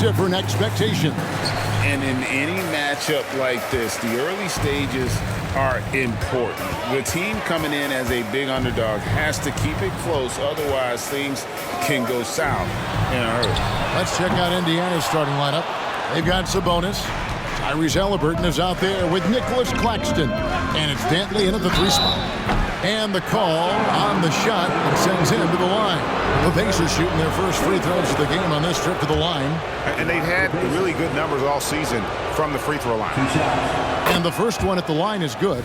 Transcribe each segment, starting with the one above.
different expectations. And in any matchup like this, the early stages are important. The team coming in as a big underdog has to keep it close, otherwise things can go south in a hurry. Let's check out Indiana's starting lineup. They've got Sabonis. Tyrese Halliburton is out there with Nicholas Claxton. And it's Dantley in at the 3 spot. And the call on the shot that sends him to the line. The Pacers shooting their first free throws of the game on this trip to the line. And they've had really good numbers all season from the free throw line. And the first one at the line is good.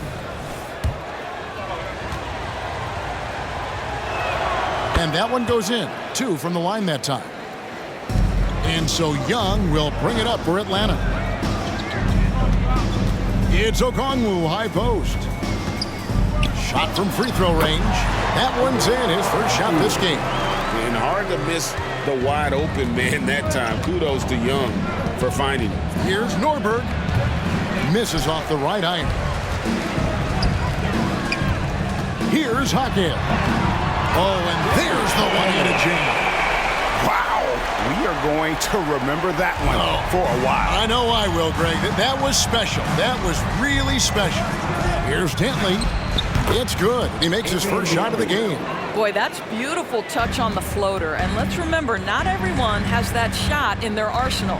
And that one goes in. 2 from the line that time. And so Young will bring it up for Atlanta. It's Okongwu, high post. Shot from free throw range. That one's in, his first shot this game. And hard to miss the wide open man that time. Kudos to Young for finding it. Here's Norberg. Misses off the right iron. Here's Hackett. Oh, and there's the one-handed jam. Wow, we are going to remember that one for a while. I know I will, Greg. That was special. That was really special. Here's Dantley. It's good. He makes his first shot of the game. Boy, that's beautiful touch on the floater. And let's remember, not everyone has that shot in their arsenal.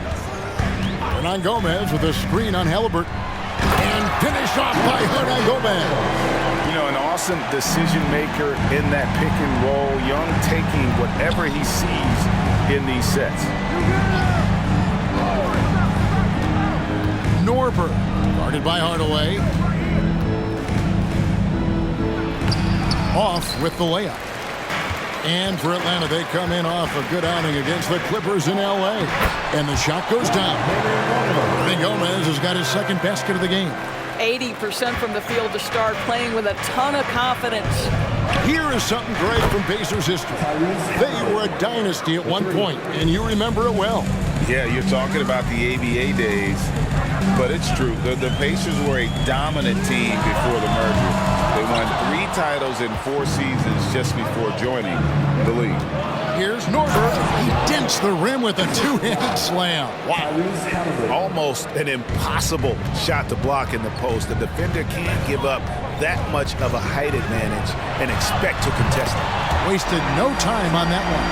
Hernan Gomez with a screen on Halliburton. And finished off by Hernan Gomez. You know, an awesome decision maker in that pick and roll. Young taking whatever he sees in these sets. Norberg, guarded by Hardaway. Off with the layup. And for Atlanta, they come in off a good outing against the Clippers in L.A. And the shot goes down. Hernan Gomez has got his second basket of the game. 80% from the field to start, playing with a ton of confidence. Here is something great from Pacers history. They were a dynasty at one point, and you remember it well. Yeah, you're talking about the ABA days, but it's true. The Pacers were a dominant team before the merger. They won 3 titles in 4 seasons just before joining the league. Here's Norberg. He dents the rim with a 2-handed slam. Wow. Almost an impossible shot to block in the post. The defender can't give up that much of a height advantage and expect to contest it. Wasted no time on that one.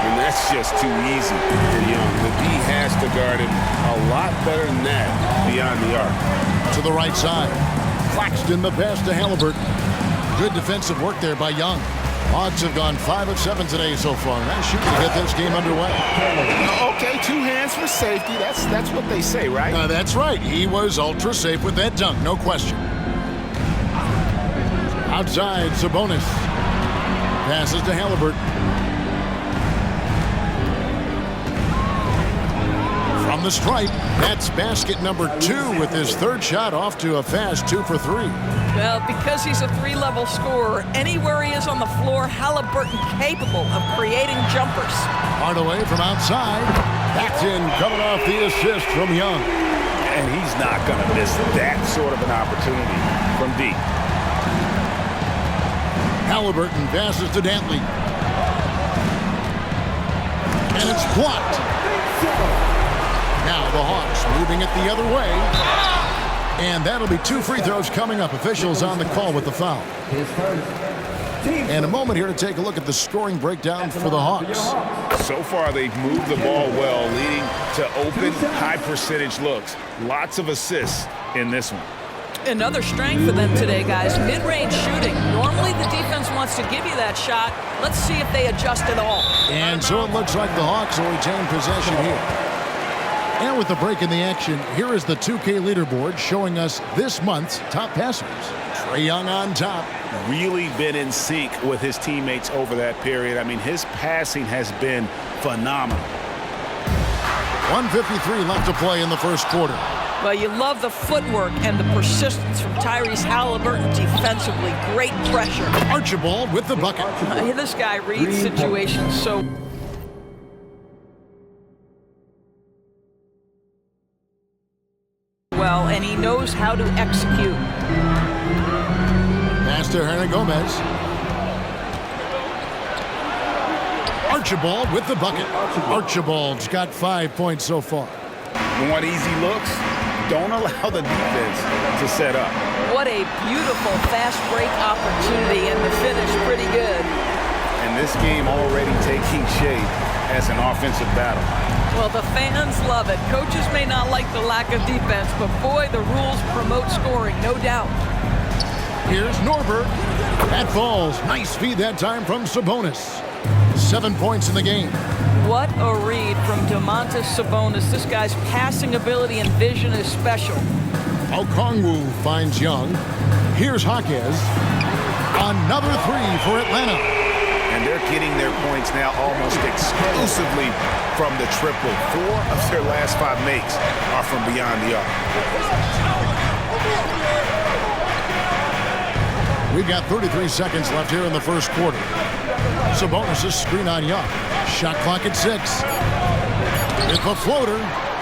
And that's just too easy for Young. The D has to guard him a lot better than that beyond the arc. To the right side. Claxton the pass to Halliburton. Good defensive work there by Young. Hawks have gone 5 of 7 today so far. Nice shooting to get this game underway. Okay, 2 hands for safety. That's what they say, right? That's right. He was ultra safe with that dunk, no question. Outside, Sabonis. Passes to Halliburton. From the stripe, that's basket number 2 with his 3rd shot off to a fast 2 for 3. Well, because he's a 3-level scorer, anywhere he is on the floor, Halliburton capable of creating jumpers. Hardaway from outside. That's in, coming off the assist from Young. And he's not going to miss that sort of an opportunity from deep. Halliburton passes to Dantley. And it's blocked. Now the Hawks moving it the other way. And that'll be 2 free throws coming up. Officials on the call with the foul. And a moment here to take a look at the scoring breakdown for the Hawks. So far, they've moved the ball well, leading to open, high-percentage looks. Lots of assists in this one. Another strength for them today, guys. Mid-range shooting. Normally the defense wants to give you that shot. Let's see if they adjust at all. And so it looks like the Hawks will retain possession here. And with the break in the action, here is the 2K leaderboard showing us this month's top passers. Trae Young on top. Really been in sync with his teammates over that period. I mean, his passing has been phenomenal. 1:53 left to play in the first quarter. Well, you love the footwork and the persistence from Tyrese Halliburton defensively. Great pressure. Archibald with the bucket. This guy reads situations so well, and he knows how to execute. Pass to Hernan Gomez. Archibald with the bucket. Archibald's got 5 points so far. You want easy looks? Don't allow the defense to set up. What a beautiful fast break opportunity, and the finish pretty good. And this game already taking shape as an offensive battle. Well, the fans love it. Coaches may not like the lack of defense, but boy, the rules promote scoring, no doubt. Here's Norbert. That falls. Nice feed that time from Sabonis. 7 points in the game. What a read from Domantas Sabonis. This guy's passing ability and vision is special. Okongwu finds Young. Here's Jaquez. Another three for Atlanta. And they're getting their points now almost exclusively from the triple. 4 of their last 5 makes are from beyond the arc. We've got 33 seconds left here in the first quarter. Sabonis' screen on Young. Shot clock at 6. It's a floater.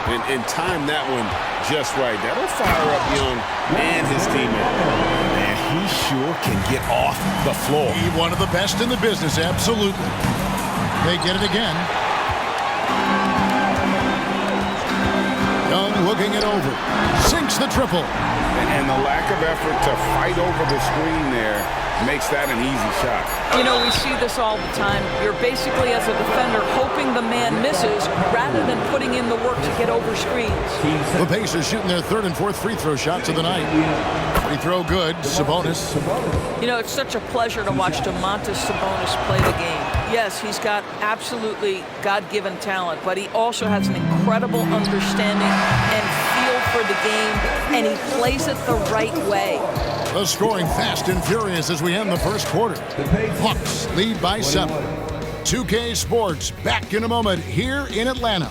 And time that one just right. That'll fire up Young and his teammate. Man, he sure can get off the floor. He one of the best in the business, absolutely. They get it again. Young looking it over. Sinks the triple. And the lack of effort to fight over the screen there makes that an easy shot. You know, we see this all the time. You're basically, as a defender, hoping the man misses rather than putting in the work to get over screens. The Pacers shooting their 3rd and 4th free throw shots of the night. Free throw good. Sabonis. You know, it's such a pleasure to watch Domantas Sabonis play the game. Yes, he's got absolutely God-given talent, but he also has an incredible understanding and feel for the game, and he plays it the right way. The scoring fast and furious as we end the first quarter. Hawks lead by 7. 2K Sports back in a moment here in Atlanta.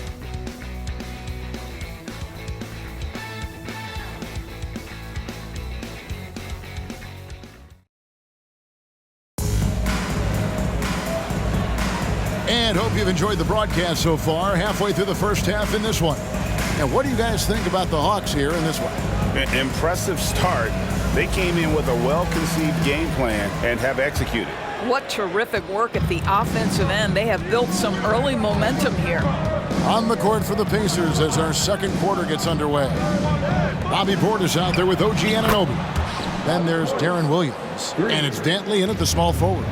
And hope you've enjoyed the broadcast so far. Halfway through the first half in this one. Now, what do you guys think about the Hawks here in this one? An impressive start. They came in with a well-conceived game plan and have executed. What terrific work at the offensive end. They have built some early momentum here. On the court for the Pacers as our second quarter gets underway. Bobby Portis out there with OG Anunoby. Then there's Darren Williams. And it's Dantley in at the small forward.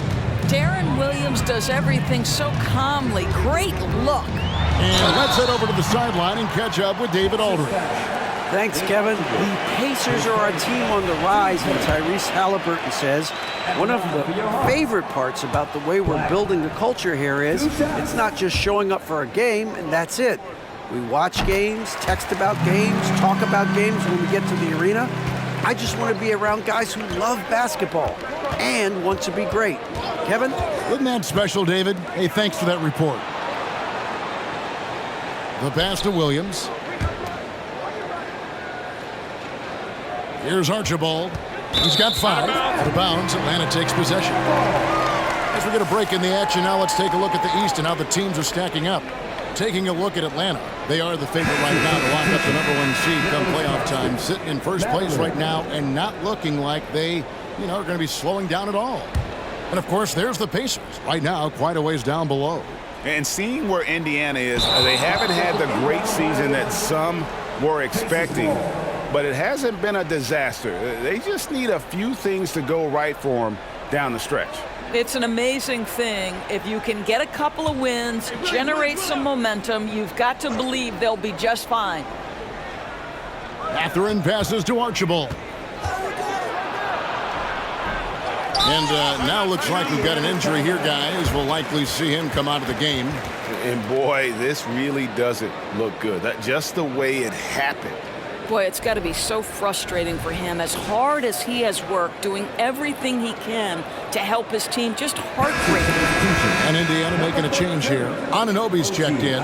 Darren Williams does everything so calmly. Great look. And let's head over to the sideline and catch up with David Aldridge. Thanks, Kevin. The Pacers are a team on the rise, and Tyrese Halliburton says one of the favorite parts about the way we're building the culture here is it's not just showing up for a game, and that's it. We watch games, text about games, talk about games when we get to the arena. I just want to be around guys who love basketball and want to be great. Kevin? Isn't that special, David? Hey, thanks for that report. The pass to Williams. Here's Archibald. He's got 5. Out of bounds, Atlanta takes possession. As we get a break in the action now, let's take a look at the East and how the teams are stacking up. Taking a look at Atlanta. They are the favorite right now to lock up the #1 seed come playoff time. Sitting in first place right now and not looking like they, are going to be slowing down at all. And, of course, there's the Pacers. Right now, quite a ways down below. And seeing where Indiana is, they haven't had the great season that some were expecting. But it hasn't been a disaster. They just need a few things to go right for them down the stretch. It's an amazing thing. If you can get a couple of wins, generate some momentum, you've got to believe they'll be just fine. Mathurin passes to Archibald. And now looks like we've got an injury here, guys. We'll likely see him come out of the game. And, boy, this really doesn't look good. Just the way it happened. Boy, it's got to be so frustrating for him. As hard as he has worked, doing everything he can to help his team, just heartbreaking. And Indiana making a change here. Anunoby's checked in.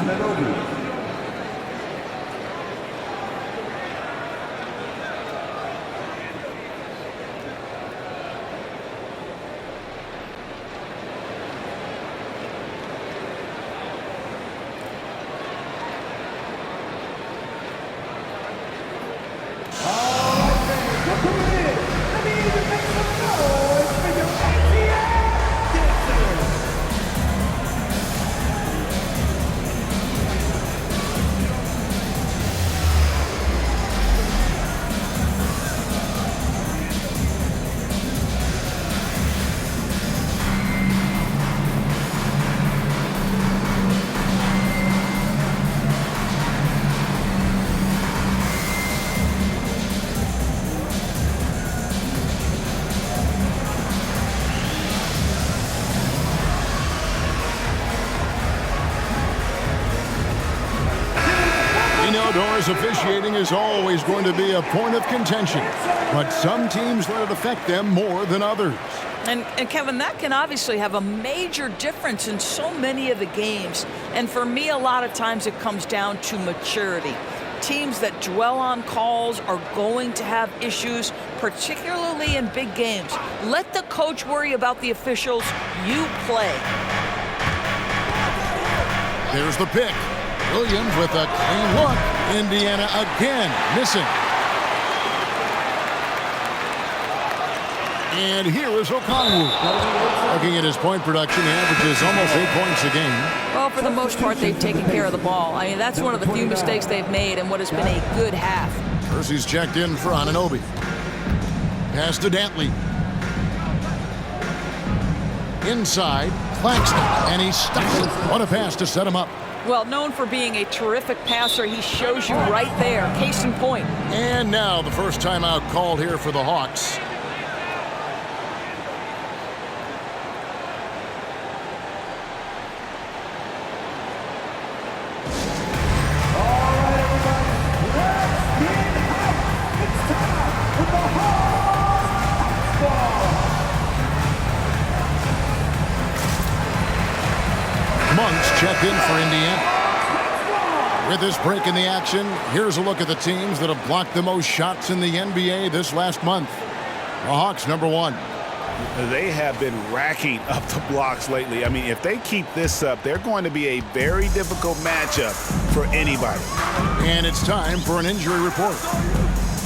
Well, Doris, officiating is always going to be a point of contention, but some teams let it affect them more than others. And Kevin, that can obviously have a major difference in so many of the games. And for me, a lot of times it comes down to maturity. Teams that dwell on calls are going to have issues, particularly in big games. Let the coach worry about the officials. You play. There's the pick. Williams with a clean look. Indiana again missing. And here is Okongwu. Looking at his point production, he averages almost 8 points a game. Well, for the most part, they've taken care of the ball. I mean, that's one of the few mistakes they've made in what has been a good half. Percy's checked in for Anunoby. Pass to Dantley. Inside, Claxton, and he stops it. What a pass to set him up. Well, known for being a terrific passer, he shows you right there. Case in point. And now the first timeout called here for the Hawks. Checked in for Indiana. With this break in the action, here's a look at the teams that have blocked the most shots in the NBA this last month. The Hawks, number 1. They have been racking up the blocks lately. I mean, if they keep this up, they're going to be a very difficult matchup for anybody. And it's time for an injury report.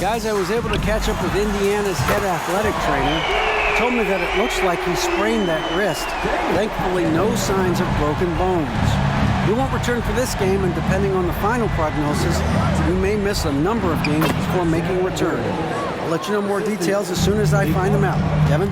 Guys, I was able to catch up with Indiana's head athletic trainer. Told me that it looks like he sprained that wrist. Thankfully, no signs of broken bones. He won't return for this game, and depending on the final prognosis, he may miss a number of games before making a return. I'll let you know more details as soon as I find them out. Kevin?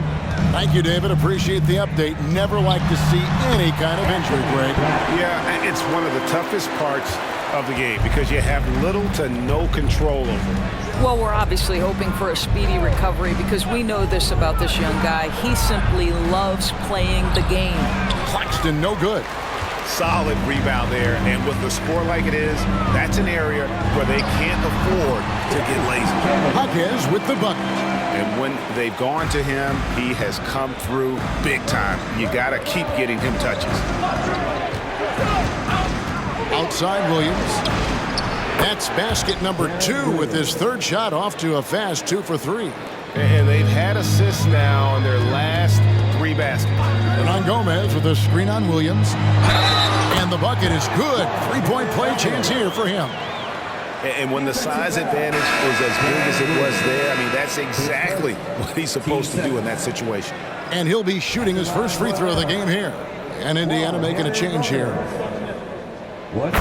Thank you, David. Appreciate the update. Never like to see any kind of injury, Greg. Yeah, and it's one of the toughest parts of the game because you have little to no control over it. Well, we're obviously hoping for a speedy recovery because we know this about this young guy. He simply loves playing the game. Claxton, no good. Solid rebound there, and with the score like it is, that's an area where they can't afford to get lazy. Hawkins with the bucket. And when they've gone to him, he has come through big time. You got to keep getting him touches. Outside Williams. That's basket number 2 with his third shot off to a fast 2 for 3. And they've had assists now in their last 3 baskets. Hernan Gomez with a screen on Williams. And the bucket is good. 3-point play chance here for him. And when the size advantage was as big as it was there, I mean, that's exactly what he's supposed to do in that situation. And he'll be shooting his first free throw of the game here. And Indiana making a change here.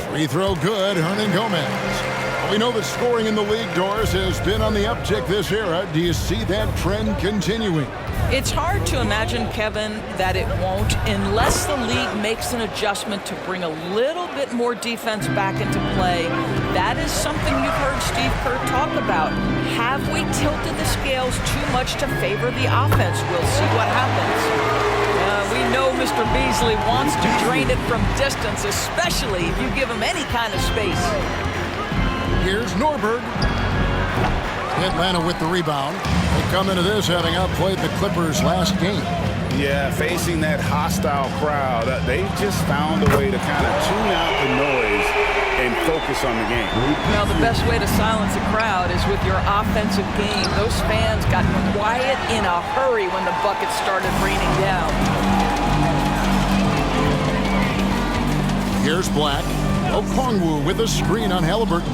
Free throw good, Hernan Gomez. We know that scoring in the league, Doris, has been on the uptick this era. Do you see that trend continuing? It's hard to imagine, Kevin, that it won't unless the league makes an adjustment to bring a little bit more defense back into play. That is something you've heard Steve Kerr talk about. Have we tilted the scales too much to favor the offense? We'll see what happens. We know Mr. Beasley wants to drain it from distance, especially if you give him any kind of space. Here's Norberg. Atlanta with the rebound. They come into this having outplayed the Clippers last game. Yeah, facing that hostile crowd, they just found a way to kind of tune out the noise and focus on the game. Well, the best way to silence a crowd is with your offensive game. Those fans got quiet in a hurry when the buckets started raining down. Here's Black. Okongwu with a screen on Halliburton.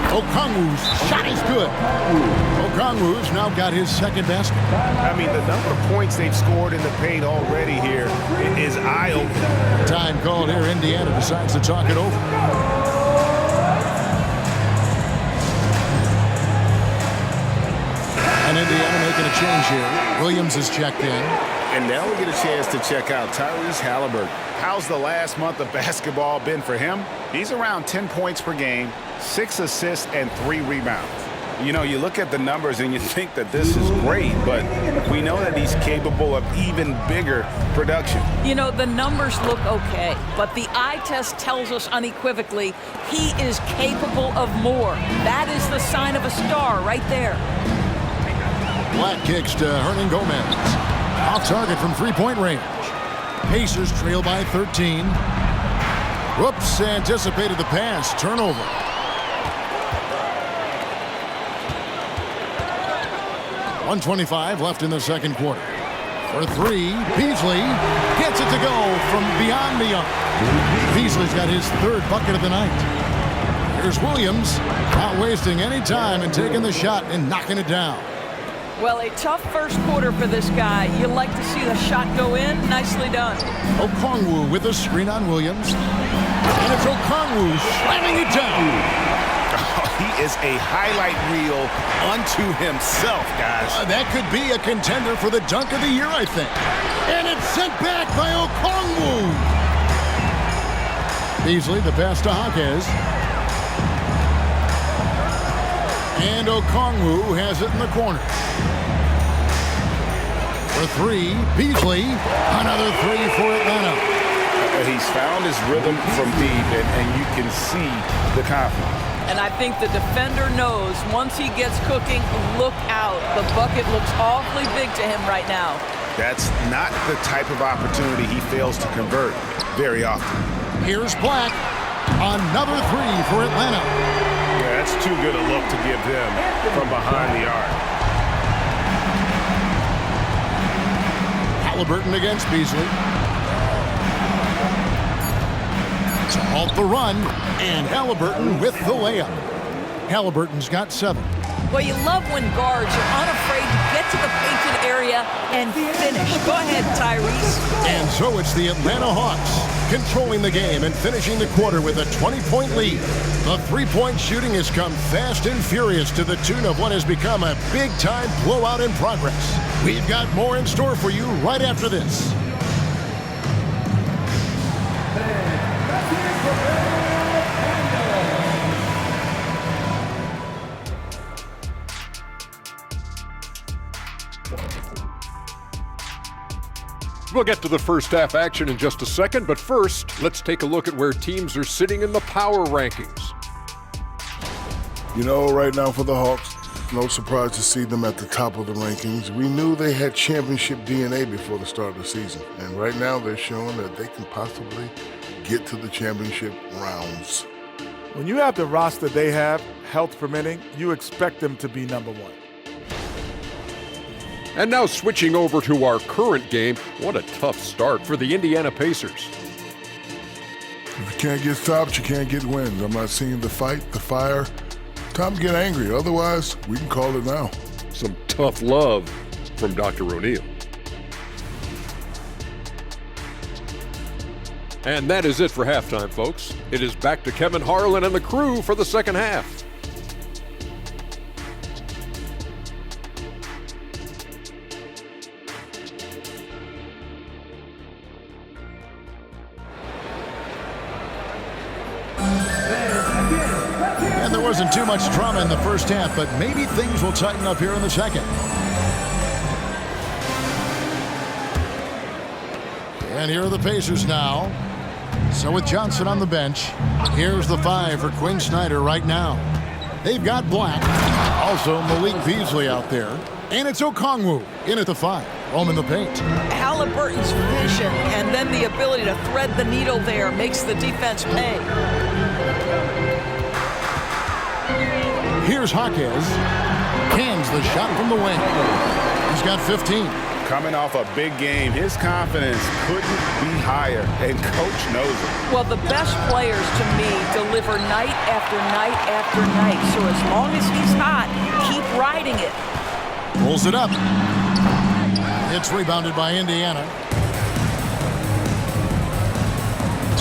Okongwu's shot is good. Okongwu's now got his second basket. I mean, the number of points they've scored in the paint already here is eye-opening. Time called here. Indiana decides to talk it over. And Indiana making a change here. Williams is checked in. And now we get a chance to check out Tyrese Halliburton. How's the last month of basketball been for him? He's around 10 points per game, 6 assists, and 3 rebounds. You know, you look at the numbers and you think that this is great, but we know that he's capable of even bigger production. You know, the numbers look okay, but the eye test tells us unequivocally he is capable of more. That is the sign of a star right there. Black kicks to Hernan Gomez. Off target from three-point range. Pacers trail by 13. Whoops, anticipated the pass. Turnover. .125 left in the second quarter. For three, Beasley gets it to go from beyond the arc. Beasley's got his third bucket of the night. Here's Williams, not wasting any time and taking the shot and knocking it down. Well, a tough first quarter for this guy. You like to see the shot go in. Nicely done. Okongwu with a screen on Williams. And it's Okongwu slamming it down. He is a highlight reel unto himself, guys. That could be a contender for the dunk of the year, I think. And it's sent back by Okongwu. Beasley, the pass to Hawkes. And Okongwu has it in the corner. For three, Beasley. Another three for Atlanta. He's found his rhythm from deep, and you can see the confidence. And I think the defender knows once he gets cooking, look out. The bucket looks awfully big to him right now. That's not the type of opportunity he fails to convert very often. Here's Black. Another three for Atlanta. Yeah, that's too good a look to give them from behind the arc. Halliburton against Beasley. To halt the run, and Halliburton with the layup. Halliburton's got 7. Well, you love when guards are unafraid to get to the painted area and finish. Go ahead, Tyrese. And so it's the Atlanta Hawks controlling the game and finishing the quarter with a 20-point lead. The three-point shooting has come fast and furious to the tune of what has become a big-time blowout in progress. We've got more in store for you right after this. We'll get to the first half action in just a second, but first, let's take a look at where teams are sitting in the power rankings. You know, right now for the Hawks, no surprise to see them at the top of the rankings. We knew they had championship DNA before the start of the season, and right now they're showing that they can possibly get to the championship rounds. When you have the roster they have, health permitting, you expect them to be number one. And now switching over to our current game, what a tough start for the Indiana Pacers. If you can't get stops, you can't get wins. I'm not seeing the fight, the fire. Time to get angry. Otherwise, we can call it now. Some tough love from Dr. O'Neal. And that is it for halftime, folks. It is back to Kevin Harlan and the crew for the second half. And there wasn't too much drama in the first half, but maybe things will tighten up here in the second. And here are the Pacers now. So with Johnson on the bench, here's the 5 for Quinn Snyder right now. They've got Black, also Malik Beasley out there. And it's Okongwu in at the 5, home in the paint. Halliburton's vision and then the ability to thread the needle there makes the defense pay. Here's Hawkes. Cans the shot from the wing. He's got 15. Coming off a big game, his confidence couldn't be higher, and Coach knows it. Well, the best players, to me, deliver night after night after night. So as long as he's hot, keep riding it. Pulls it up. It's rebounded by Indiana.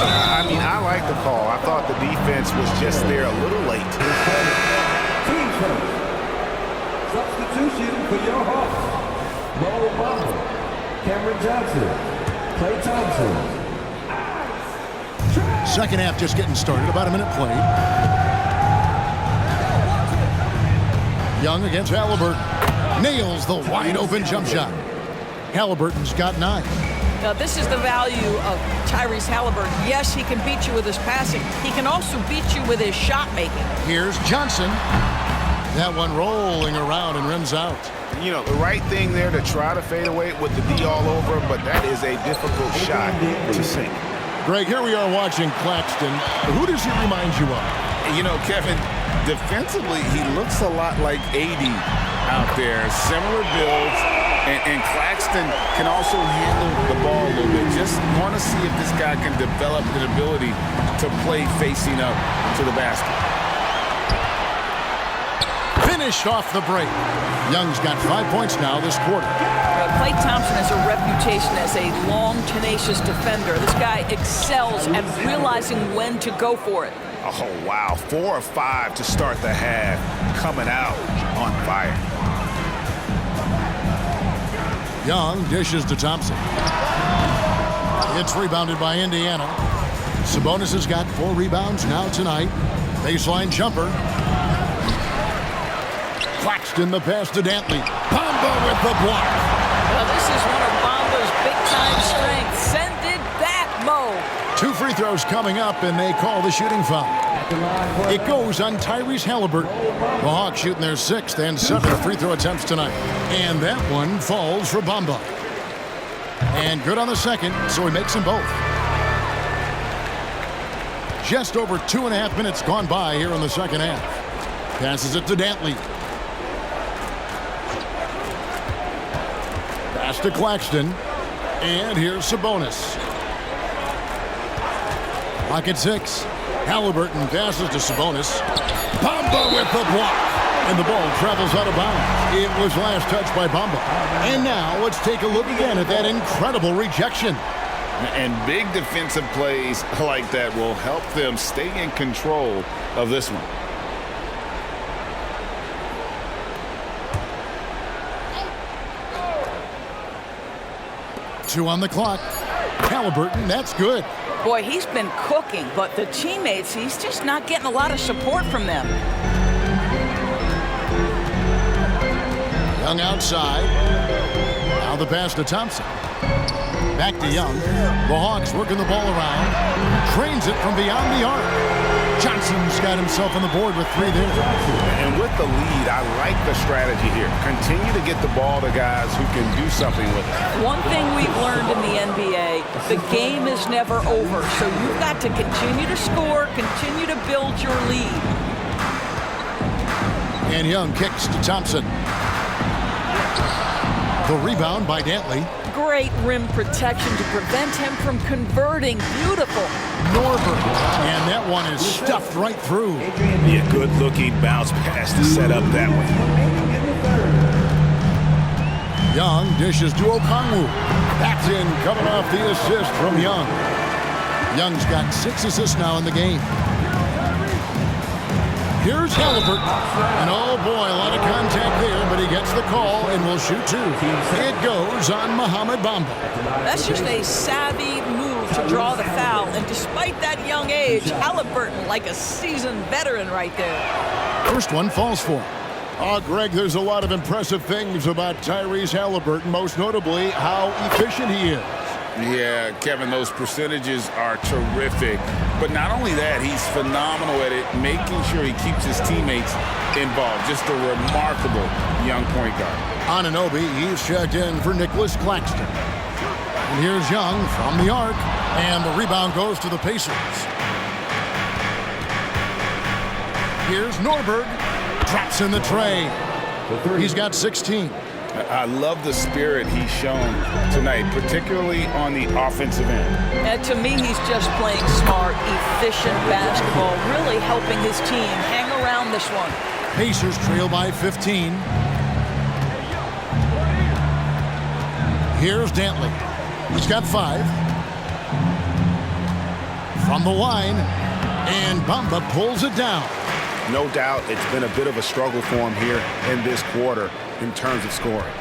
I mean, I like the call. I thought the defense was just there a little late. Substitution for your Hawks. Mo Bamba, Cameron Johnson, Klay Thompson. Second half just getting started. About a minute played. Young against Halliburton. Nails the wide-open jump shot. Halliburton's got 9. Now, this is the value of Tyrese Halliburton. Yes, he can beat you with his passing. He can also beat you with his shot making. Here's Johnson. That one rolling around and rims out. You know, the right thing there to try to fade away with the D all over, but that is a difficult shot to sink. Greg, here we are watching Claxton. Who does he remind you of? You know, Kevin, defensively, he looks a lot like AD out there. Similar builds, and Claxton can also handle the ball a little bit. Just want to see if this guy can develop an ability to play facing up to the basket. Finished off the break. Young's got 5 points now this quarter. Klay Thompson has a reputation as a long, tenacious defender. This guy excels at realizing when to go for it. Oh, wow. 4 of 5 to start the half. Coming out on fire. Young dishes to Thompson. It's rebounded by Indiana. Sabonis has got 4 rebounds now tonight. Baseline jumper. Claxton the pass to Dantley. Bamba with the block. Well, this is one of Bamba's big-time strengths. Send it back, Mo. 2 free throws coming up, and they call the shooting foul. It goes on Tyrese Halliburton. The Hawks shooting their 6th and 7th free throw attempts tonight. And that one falls for Bamba. And good on the second, so he makes them both. Just over 2.5 minutes gone by here in the second half. Passes it to Dantley. Pass to Claxton. And here's Sabonis. Clock at 6. Halliburton passes to Sabonis. Bamba with the block. And the ball travels out of bounds. It was last touched by Bamba. And now let's take a look again at that incredible rejection. And big defensive plays like that will help them stay in control of this one. Two on the clock. Halliburton, that's good. Boy, he's been cooking, but the teammates, he's just not getting a lot of support from them. Young outside. Now the pass to Thompson. Back to Young. The Hawks working the ball around. Trains it from beyond the arc. Johnson's got himself on the board with 3 there. And with the lead, I like the strategy here. Continue to get the ball to guys who can do something with it. One thing we've learned in the NBA, the game is never over. So you've got to continue to score, continue to build your lead. And Young kicks to Thompson. The rebound by Dantley. Great rim protection to prevent him from converting. Beautiful. Norberg. And that one is stuffed right through. Be a good-looking bounce pass to set up that one. Young dishes to Okongwu. That's in, coming off the assist from Young. Young's got 6 assists now in the game. Here's Halliburton. And oh boy, a lot of contact there, but he gets the call and will shoot 2. It goes on Mohamed Bamba. That's just a savvy move to draw the foul. And despite that young age, Halliburton like a seasoned veteran right there. First one falls for him. Oh, Greg, there's a lot of impressive things about Tyrese Halliburton, most notably how efficient he is. Yeah, Kevin, those percentages are terrific. But not only that, he's phenomenal at it, making sure he keeps his teammates involved. Just a remarkable young point guard. Anunoby, he's checked in for Nicholas Claxton. And here's Young from the arc, and the rebound goes to the Pacers. Here's Norberg, drops in the tray. He's got 16. I love the spirit he's shown tonight, particularly on the offensive end. And to me, he's just playing smart, efficient basketball, really helping his team hang around this one. Pacers trail by 15. Here's Dantley. He's got 5. From the line, and Bamba pulls it down. No doubt it's been a bit of a struggle for him here in this quarter in terms of scoring.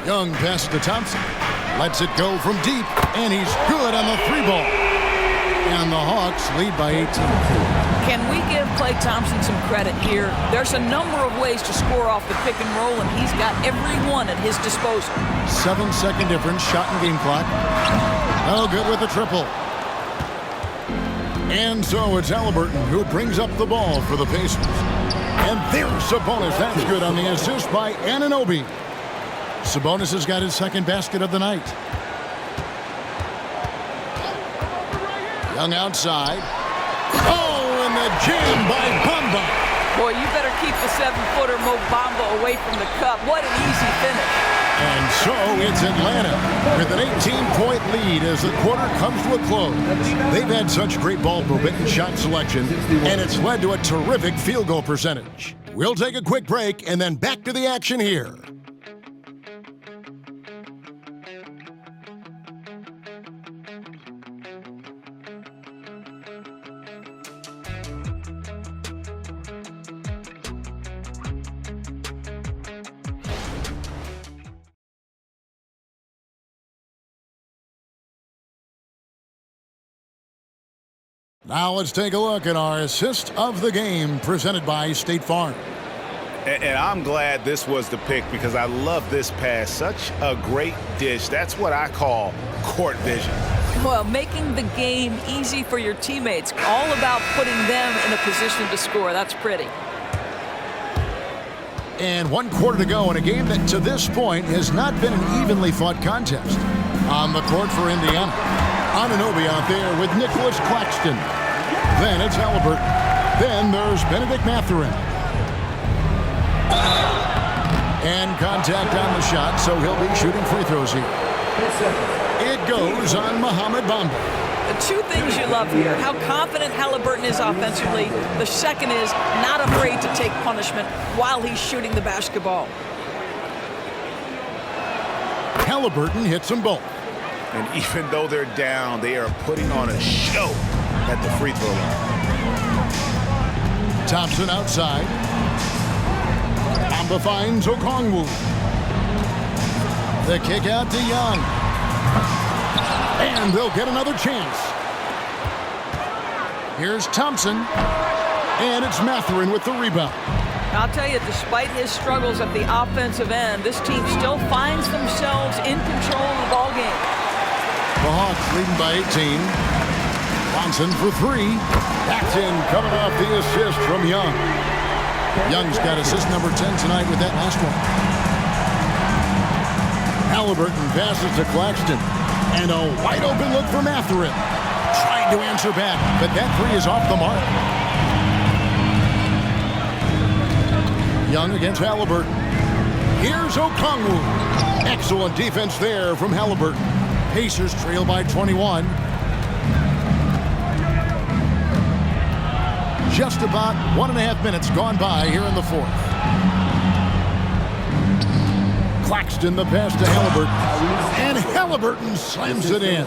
Young passes to Thompson. Lets it go from deep, and he's good on the 3 ball. And the Hawks lead by 18. Can we give Klay Thompson some credit here? There's a number of ways to score off the pick and roll, and he's got every one at his disposal. 7-second difference, shot and game clock. Oh, good with the triple. And so it's Halliburton who brings up the ball for the Pacers. And there's Sabonis. That's good on the assist by Anunoby. Sabonis has got his second basket of the night. Young outside. Oh, and the jam by Bamba. Boy, you better keep the 7-footer Mo Bamba away from the cup. What an easy finish. And so it's Atlanta with an 18-point lead as the quarter comes to a close. They've had such great ball movement and shot selection, and it's led to a terrific field goal percentage. We'll take a quick break and then back to the action here. Now let's take a look at our assist of the game presented by State Farm. And I'm glad this was the pick because I love this pass. Such a great dish. That's what I call court vision. Well, making the game easy for your teammates. All about putting them in a position to score. That's pretty. And 1 quarter to go in a game that to this point has not been an evenly fought contest. On the court for Indiana, Anunoby out there with Nicholas Claxton. Then it's Halliburton. Then there's Benedict Mathurin. And contact on the shot, so he'll be shooting free throws here. It goes on Mohamed Bamba. The two things you love here, how confident Halliburton is offensively. The second is not afraid to take punishment while he's shooting the basketball. Halliburton hits them both. And even though they're down, they are putting on a show at the free throw line. Thompson outside. Bamba finds Okongwu. The kick out to Young. And they'll get another chance. Here's Thompson. And it's Mathurin with the rebound. I'll tell you, despite his struggles at the offensive end, this team still finds themselves in control of the ball game. The Hawks leading by 18. Johnson for 3. That's in, coming off the assist from Young. Young's got assist number 10 tonight with that last one. Halliburton passes to Claxton. And a wide open look for Mathurin. Trying to answer back, but that 3 is off the mark. Young against Halliburton. Here's Okongwu. Excellent defense there from Halliburton. Pacers trail by 21. Just about 1.5 minutes gone by here in the fourth. Claxton the pass to Halliburton. And Halliburton slams it in.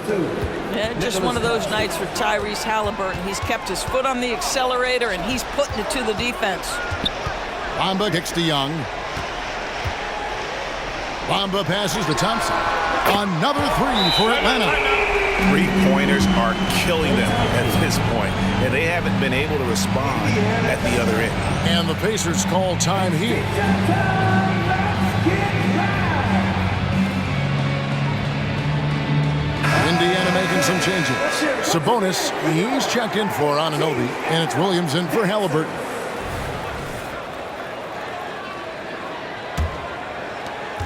Yeah, just one of those nights for Tyrese Halliburton. He's kept his foot on the accelerator and he's putting it to the defense. Bamba kicks to Young. Bamba passes to Thompson. Another 3 for Atlanta. 3-pointers are killing them at this point, and they haven't been able to respond at the other end. And the Pacers call time here. Indiana making some changes. Sabonis, he's checked in for Anunoby, and it's Williams in for Halliburton.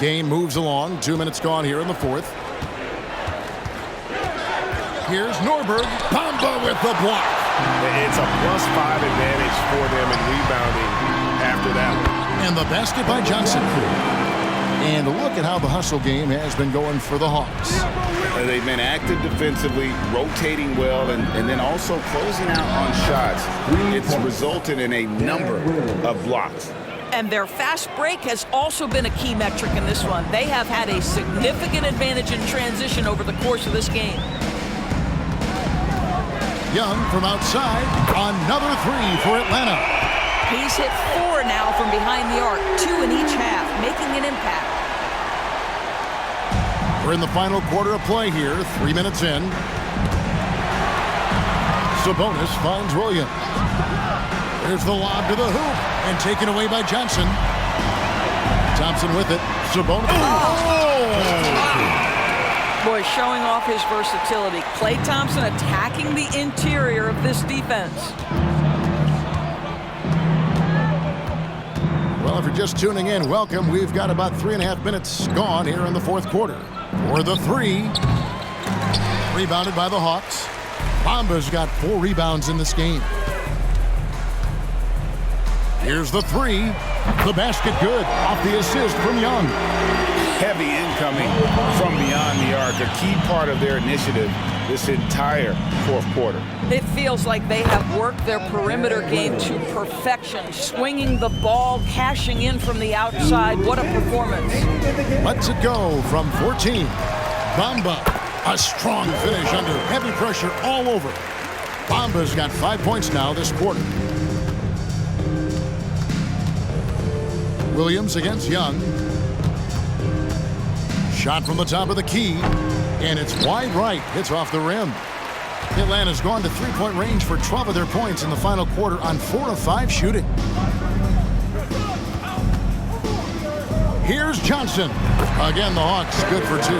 Game moves along. 2 minutes gone here in the fourth. Here's Norberg. Bamba with the block. It's a +5 advantage for them in rebounding after that one. And the basket by Johnson. And look at how the hustle game has been going for the Hawks. They've been active defensively, rotating well, and then also closing out on shots. It's resulted in a number of blocks. And their fast break has also been a key metric in this one. They have had a significant advantage in transition over the course of this game. Young from outside. Another 3 for Atlanta. He's hit 4 now from behind the arc, 2 in each half, making an impact. We're in the final quarter of play here, 3 minutes in. Sabonis finds Williams. Here's the lob to the hoop and taken away by Johnson. Thompson with it. Sabonis. Boy, showing off his versatility. Klay Thompson attacking the interior of this defense. Well, if you're just tuning in, welcome. We've got about 3.5 minutes gone here in the fourth quarter. For the three. Rebounded by the Hawks. Bamba's got 4 rebounds in this game. Here's the three. The basket good. Off the assist from Young. Heavy incoming from beyond the arc, a key part of their initiative this entire fourth quarter. It feels like they have worked their perimeter game to perfection, swinging the ball, cashing in from the outside. What a performance. Lets it go from 14. Bamba, a strong finish under heavy pressure all over. Bamba's got 5 points now this quarter. Williams against Young. Shot from the top of the key, and it's wide right. Hits off the rim. Atlanta's gone to three-point range for 12 of their points in the final quarter on 4 of 5 shooting. Here's Johnson. Again, the Hawks good for 2.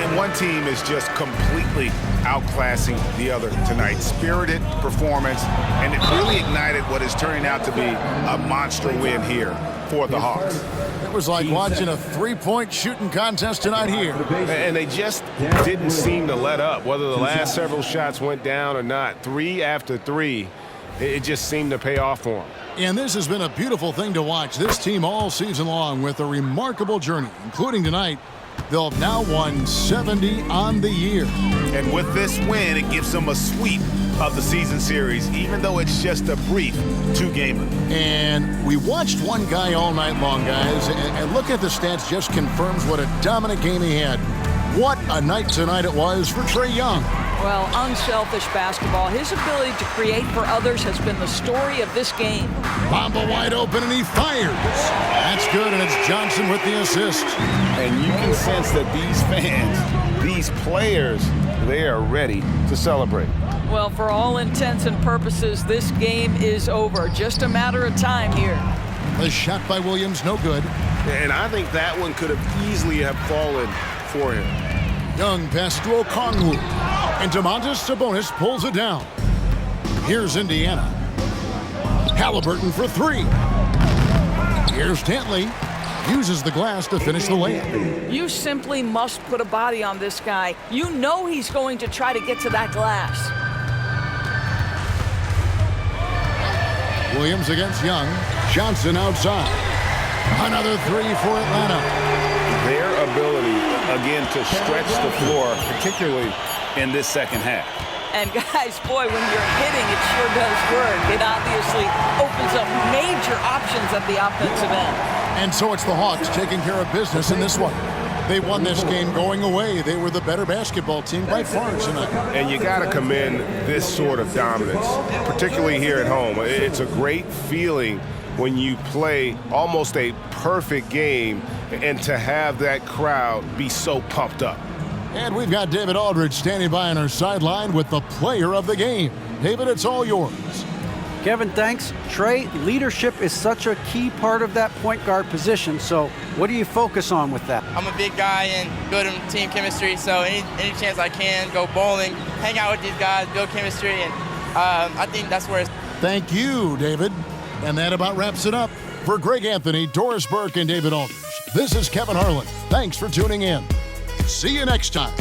And one team is just completely outclassing the other tonight. Spirited performance, and it really ignited what is turning out to be a monster win here for the Hawks. It was like watching a three-point shooting contest tonight here. And they just didn't seem to let up, whether the last several shots went down or not. 3 after 3, it just seemed to pay off for them. And this has been a beautiful thing to watch. This team all season long with a remarkable journey, including tonight. They'll have now won 70 on the year. And with this win, it gives them a sweep of the season series, even though it's just a brief 2-gamer. And we watched one guy all night long, guys, and look at the stats just confirms what a dominant game he had. What a night tonight it was for Trae Young. Well, unselfish basketball. His ability to create for others has been the story of this game. Bamba wide open, and he fires. That's good, and it's Johnson with the assist. And you can sense that these fans, these players, they are ready to celebrate. Well, for all intents and purposes, this game is over. Just a matter of time here. The shot by Williams, no good. And I think that one could have easily have fallen for him. Young pass to Okongwu. And Domantas Sabonis pulls it down. Here's Indiana. Halliburton for 3. Here's Dantley. Uses the glass to finish the layup. You simply must put a body on this guy. You know he's going to try to get to that glass. Williams against Young. Johnson outside. Another 3 for Atlanta. Their ability, again, to stretch the floor, particularly in this second half. And guys, boy, when you're hitting, it sure does work. It obviously opens up major options at the offensive end. And so it's the Hawks taking care of business in this one. They won this game going away. They were the better basketball team by far tonight. And you got to commend this sort of dominance, particularly here at home. It's a great feeling when you play almost a perfect game and to have that crowd be so pumped up. And we've got David Aldridge standing by on our sideline with the player of the game. David, it's all yours. Kevin, thanks. Trae, leadership is such a key part of that point guard position. So what do you focus on with that? I'm a big guy and building team chemistry. So any chance I can, go bowling, hang out with these guys, build chemistry. And I think that's where it's. Thank you, David. And that about wraps it up. For Greg Anthony, Doris Burke, and David Aldridge, this is Kevin Harlan. Thanks for tuning in. See you next time.